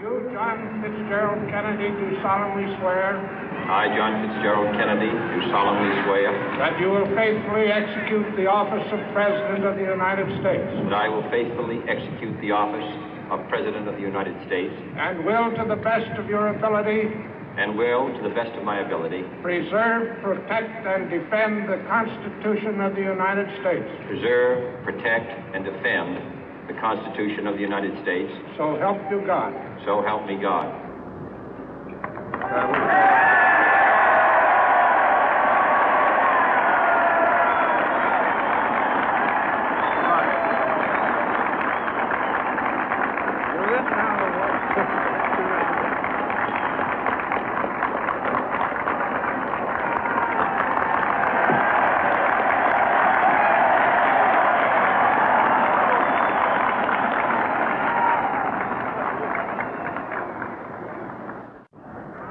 You, John Fitzgerald Kennedy, do solemnly swear. I, John Fitzgerald Kennedy, do solemnly swear. That you will faithfully execute the office of President of the United States. That I will faithfully execute the office of President of the United States. And will, to the best of your ability. And will, to the best of my ability. Preserve, protect, and defend the Constitution of the United States. Preserve, protect, and defend the Constitution of the United States. So help you God. So help me God.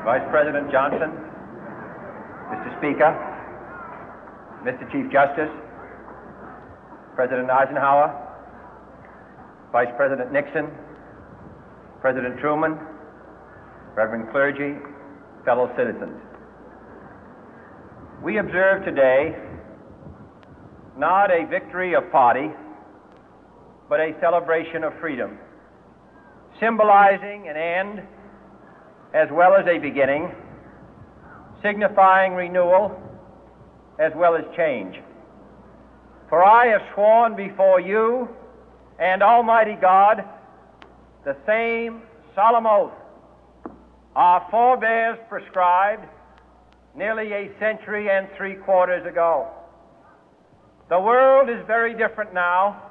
Vice President Johnson, Mr. Speaker, Mr. Chief Justice, President Eisenhower, Vice President Nixon, President Truman, Reverend clergy, fellow citizens. We observe today not a victory of party, but a celebration of freedom, symbolizing an end as well as a beginning, signifying renewal as well as change. For I have sworn before you and Almighty God the same solemn oath our forebears prescribed nearly a century and 3/4 ago. The world is very different now,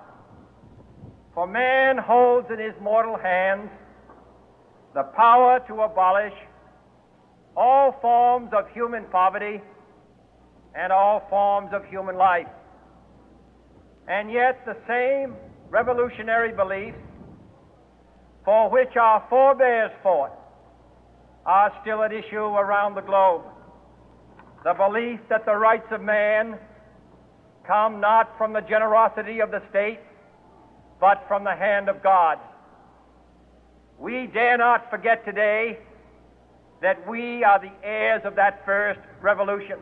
for man holds in his mortal hands the power to abolish all forms of human poverty and all forms of human life. And yet the same revolutionary beliefs for which our forebears fought are still at issue around the globe. The belief that the rights of man come not from the generosity of the state, but from the hand of God. We dare not forget today that we are the heirs of that first revolution.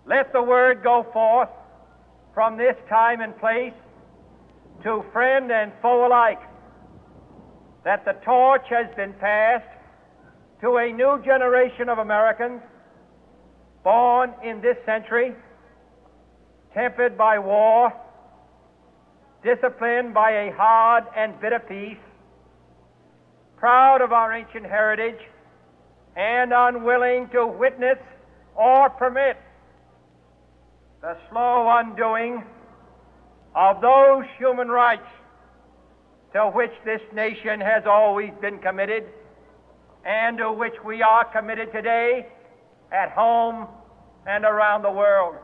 Let the word go forth from this time and place to friend and foe alike that the torch has been passed to a new generation of Americans born in this century, tempered by war, disciplined by a hard and bitter peace, proud of our ancient heritage, and unwilling to witness or permit the slow undoing of those human rights to which this nation has always been committed and to which we are committed today at home and around the world.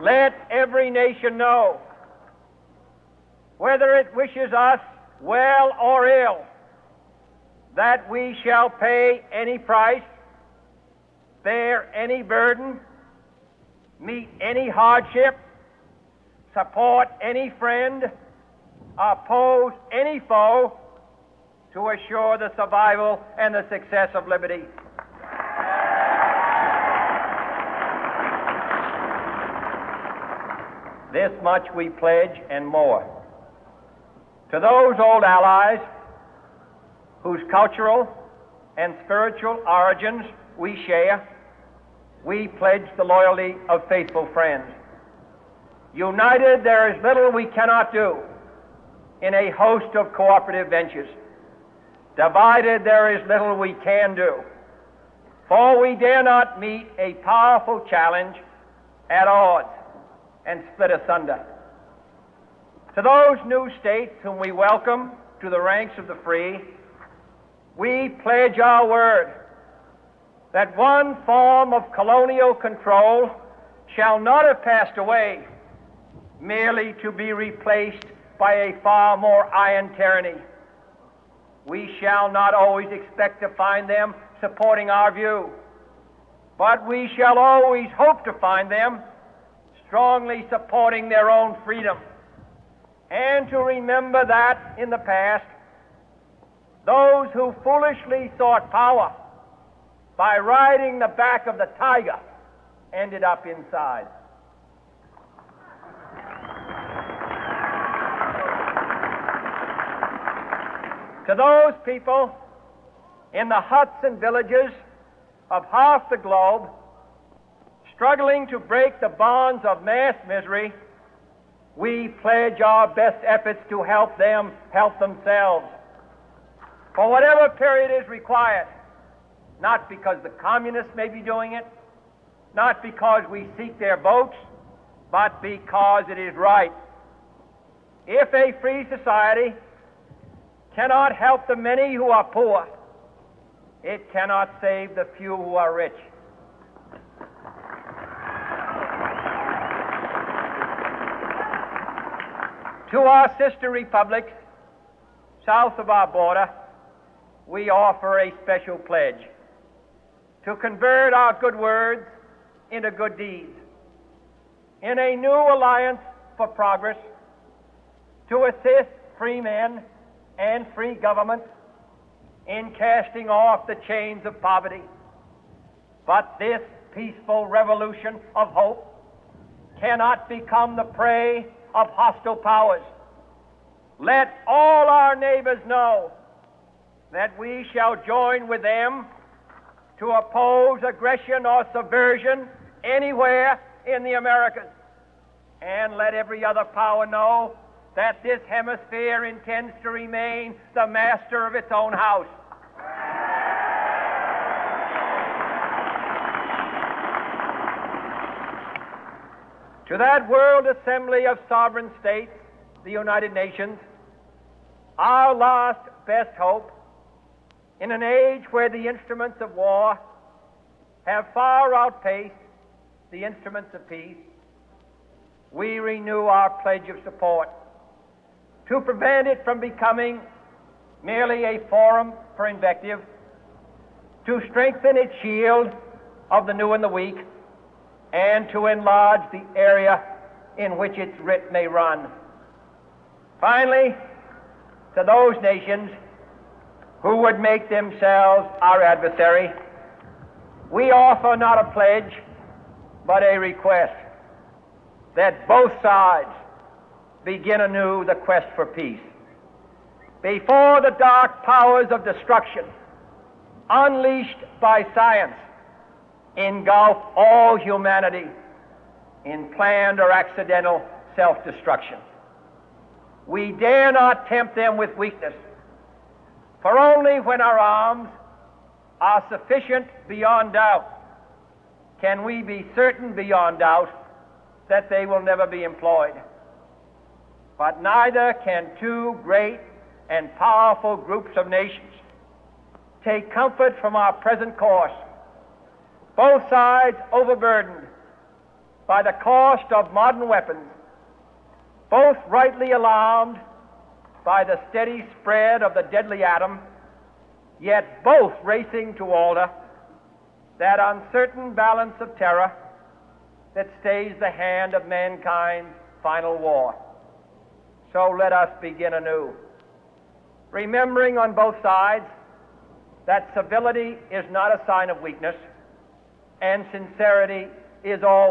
Let every nation know, whether it wishes us well or ill, that we shall pay any price, bear any burden, meet any hardship, support any friend, oppose any foe to assure the survival and the success of liberty. This much we pledge and more. To those old allies whose cultural and spiritual origins we share, we pledge the loyalty of faithful friends. United, there is little we cannot do in a host of cooperative ventures. Divided, there is little we can do, for we dare not meet a powerful challenge at odds and split asunder. To those new states whom we welcome to the ranks of the free, we pledge our word that one form of colonial control shall not have passed away merely to be replaced by a far more iron tyranny. We shall not always expect to find them supporting our view, but we shall always hope to find them strongly supporting their own freedom, and to remember that in the past, those who foolishly sought power by riding the back of the tiger ended up inside. To those people in the huts and villages of half the globe struggling to break the bonds of mass misery, we pledge our best efforts to help them help themselves for whatever period is required, not because the communists may be doing it, not because we seek their votes, but because it is right. If a free society cannot help the many who are poor, it cannot save the few who are rich. To our sister republics south of our border, we offer a special pledge to convert our good words into good deeds, in a new alliance for progress, to assist free men and free governments in casting off the chains of poverty. But this peaceful revolution of hope cannot become the prey of hostile powers. Let all our neighbors know that we shall join with them to oppose aggression or subversion anywhere in the Americas. And let every other power know that this hemisphere intends to remain the master of its own house. To that World Assembly of Sovereign States, the United Nations, our last best hope, in an age where the instruments of war have far outpaced the instruments of peace, we renew our pledge of support to prevent it from becoming merely a forum for invective, to strengthen its shield of the new and the weak, and to enlarge the area in which its writ may run. Finally, to those nations who would make themselves our adversary, we offer not a pledge, but a request that both sides begin anew the quest for peace. Before the dark powers of destruction, unleashed by science, engulf all humanity in planned or accidental self-destruction, we dare not tempt them with weakness, for only when our arms are sufficient beyond doubt can we be certain beyond doubt that they will never be employed. But neither can two great and powerful groups of nations take comfort from our present course, both sides overburdened by the cost of modern weapons, both rightly alarmed by the steady spread of the deadly atom, yet both racing to alter that uncertain balance of terror that stays the hand of mankind's final war. So let us begin anew, remembering on both sides that civility is not a sign of weakness, and sincerity is always